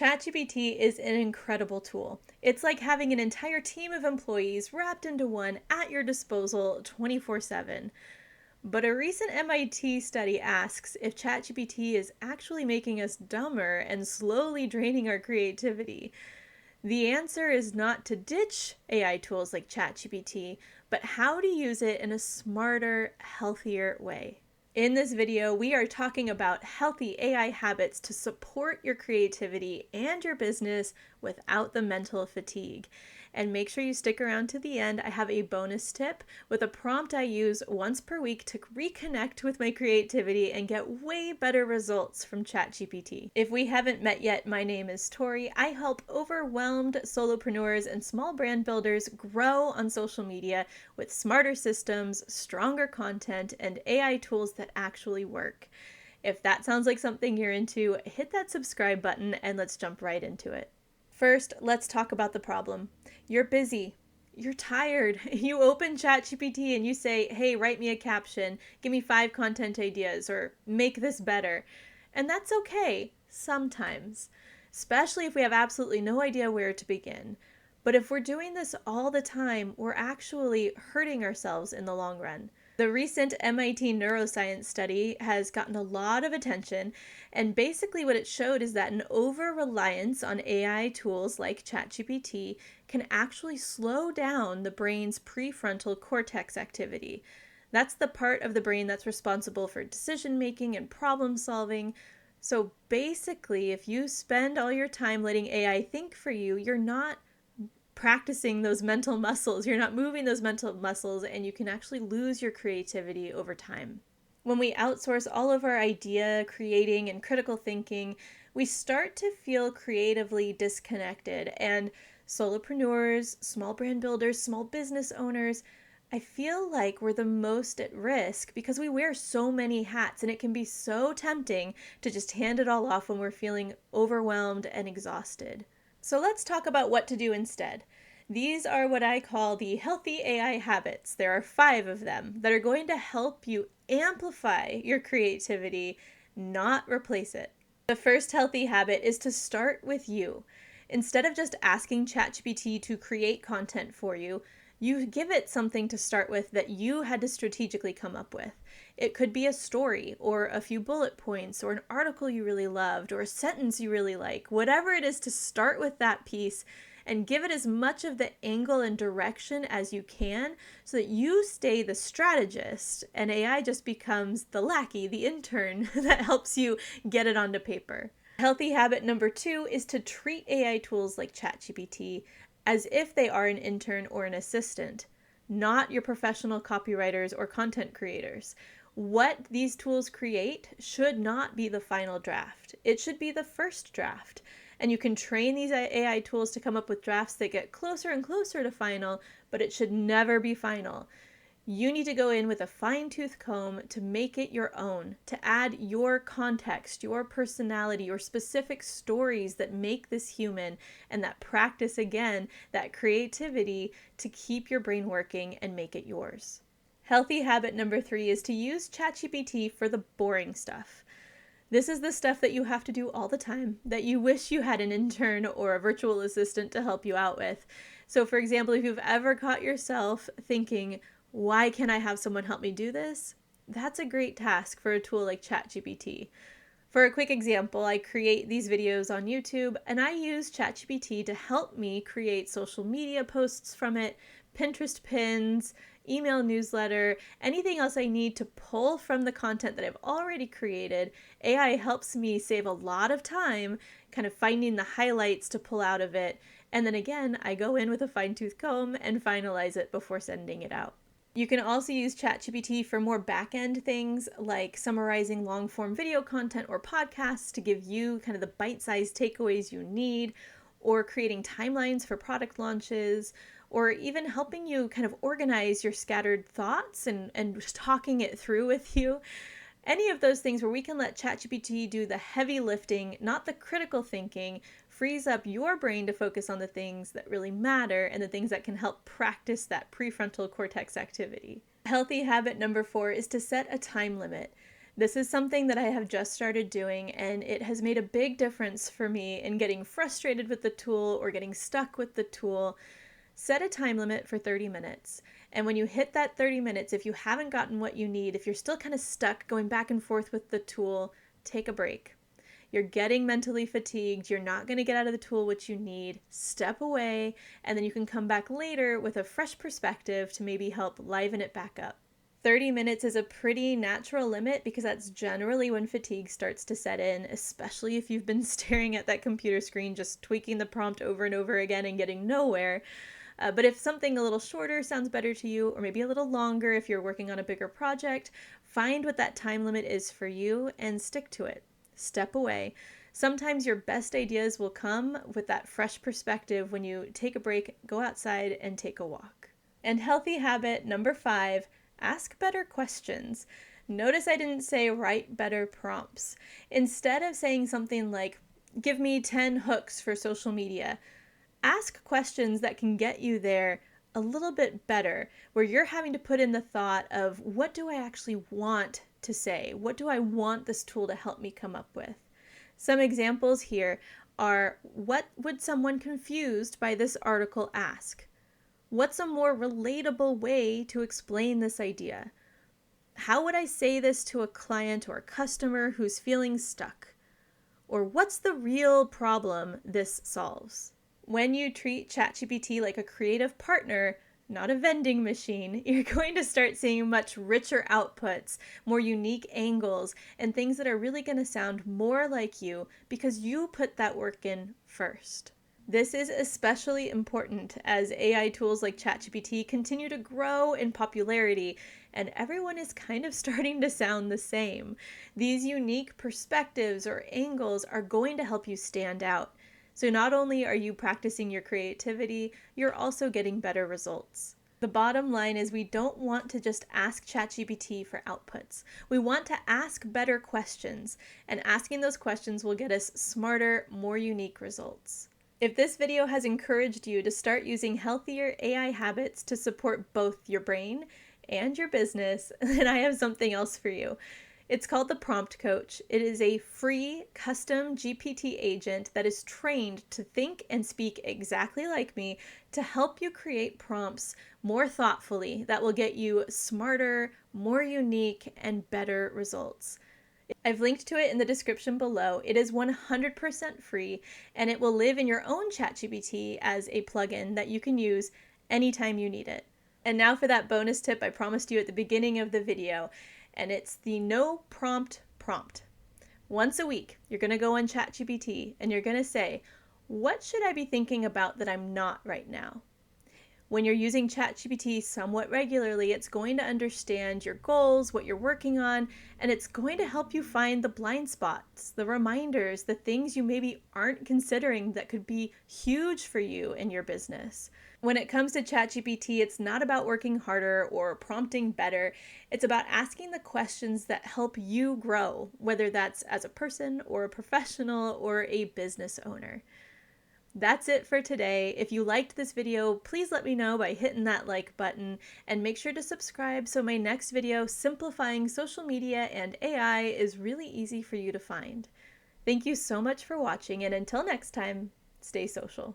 ChatGPT is an incredible tool. It's like having an entire team of employees wrapped into one at your disposal 24/7. But a recent MIT study asks if ChatGPT is actually making us dumber and slowly draining our creativity. The answer is not to ditch AI tools like ChatGPT, but how to use it in a smarter, healthier way. In this video, we are talking about healthy AI habits to support your creativity and your business without the mental fatigue. And make sure you stick around to the end. I have a bonus tip with a prompt I use once per week to reconnect with my creativity and get way better results from ChatGPT. If we haven't met yet, my name is Tori. I help overwhelmed solopreneurs and small brand builders grow on social media with smarter systems, stronger content, and AI tools that actually work. If that sounds like something you're into, hit that subscribe button and let's jump right into it. First, let's talk about the problem. You're busy. You're tired. You open ChatGPT and you say, hey, write me a caption, give me 5 content ideas, or make this better. And that's okay, sometimes, especially if we have absolutely no idea where to begin. But if we're doing this all the time, we're actually hurting ourselves in the long run. The recent MIT neuroscience study has gotten a lot of attention, and basically what it showed is that an over-reliance on AI tools like ChatGPT can actually slow down the brain's prefrontal cortex activity. That's the part of the brain that's responsible for decision-making and problem-solving. So basically, if you spend all your time letting AI think for you, you're not practicing those mental muscles. You're not moving those mental muscles, and you can actually lose your creativity over time. When we outsource all of our idea creating and critical thinking, we start to feel creatively disconnected. And solopreneurs, small brand builders, small business owners, I feel like we're the most at risk because we wear so many hats, and it can be so tempting to just hand it all off when we're feeling overwhelmed and exhausted. So let's talk about what to do instead. These are what I call the healthy AI habits. There are 5 of them that are going to help you amplify your creativity, not replace it. The first healthy habit is to start with you. Instead of just asking ChatGPT to create content for you, you give it something to start with that you had to strategically come up with. It could be a story or a few bullet points or an article you really loved or a sentence you really like. Whatever it is, to start with that piece and give it as much of the angle and direction as you can so that you stay the strategist and AI just becomes the lackey, the intern that helps you get it onto paper. Healthy habit number 2 is to treat AI tools like ChatGPT as if they are an intern or an assistant, not your professional copywriters or content creators. What these tools create should not be the final draft. It should be the first draft. And you can train these AI tools to come up with drafts that get closer and closer to final, but it should never be final. You need to go in with a fine-tooth comb to make it your own, to add your context, your personality, your specific stories that make this human, and that practice again, that creativity to keep your brain working and make it yours. Healthy habit number 3 is to use ChatGPT for the boring stuff. This is the stuff that you have to do all the time, that you wish you had an intern or a virtual assistant to help you out with. So for example, if you've ever caught yourself thinking, why can't I have someone help me do this? That's a great task for a tool like ChatGPT. For a quick example, I create these videos on YouTube and I use ChatGPT to help me create social media posts from it, Pinterest pins, email newsletter, anything else I need to pull from the content that I've already created. AI helps me save a lot of time kind of finding the highlights to pull out of it. And then again, I go in with a fine-tooth comb and finalize it before sending it out. You can also use ChatGPT for more back-end things like summarizing long-form video content or podcasts to give you kind of the bite-sized takeaways you need, or creating timelines for product launches, or even helping you kind of organize your scattered thoughts and just talking it through with you. Any of those things where we can let ChatGPT do the heavy lifting, not the critical thinking, frees up your brain to focus on the things that really matter and the things that can help practice that prefrontal cortex activity. Healthy habit number 4 is to set a time limit. This is something that I have just started doing, and it has made a big difference for me in getting frustrated with the tool or getting stuck with the tool. Set a time limit for 30 minutes. And when you hit that 30 minutes, if you haven't gotten what you need, if you're still kind of stuck going back and forth with the tool, take a break. You're getting mentally fatigued. You're not going to get out of the tool what you need. Step away, and then you can come back later with a fresh perspective to maybe help liven it back up. 30 minutes is a pretty natural limit because that's generally when fatigue starts to set in, especially if you've been staring at that computer screen, just tweaking the prompt over and over again and getting nowhere. But if something a little shorter sounds better to you, or maybe a little longer if you're working on a bigger project, find what that time limit is for you and stick to it. Step away. Sometimes your best ideas will come with that fresh perspective when you take a break, go outside, and take a walk. And healthy habit number 5, ask better questions. Notice I didn't say write better prompts. Instead of saying something like, give me 10 hooks for social media, ask questions that can get you there a little bit better, where you're having to put in the thought of, what do I actually want to say? What do I want this tool to help me come up with? Some examples here are, what would someone confused by this article ask? What's a more relatable way to explain this idea? How would I say this to a client or a customer who's feeling stuck? Or what's the real problem this solves? When you treat ChatGPT like a creative partner, not a vending machine, you're going to start seeing much richer outputs, more unique angles, and things that are really going to sound more like you because you put that work in first. This is especially important as AI tools like ChatGPT continue to grow in popularity, and everyone is kind of starting to sound the same. These unique perspectives or angles are going to help you stand out. So not only are you practicing your creativity, you're also getting better results. The bottom line is, we don't want to just ask ChatGPT for outputs. We want to ask better questions, and asking those questions will get us smarter, more unique results. If this video has encouraged you to start using healthier AI habits to support both your brain and your business, then I have something else for you. It's called the Prompt Coach. It is a free custom GPT agent that is trained to think and speak exactly like me to help you create prompts more thoughtfully that will get you smarter, more unique, and better results. I've linked to it in the description below. It is 100% free, and it will live in your own ChatGPT as a plugin that you can use anytime you need it. And now for that bonus tip I promised you at the beginning of the video, and it's the no prompt prompt. Once a week, you're going to go on ChatGPT and you're going to say, what should I be thinking about that I'm not right now? When you're using ChatGPT somewhat regularly, it's going to understand your goals, what you're working on, and it's going to help you find the blind spots, the reminders, the things you maybe aren't considering that could be huge for you in your business. When it comes to ChatGPT, it's not about working harder or prompting better. It's about asking the questions that help you grow, whether that's as a person or a professional or a business owner. That's it for today. If you liked this video, please let me know by hitting that like button, and make sure to subscribe so my next video, simplifying social media and AI, is really easy for you to find. Thank you so much for watching, and until next time, stay social.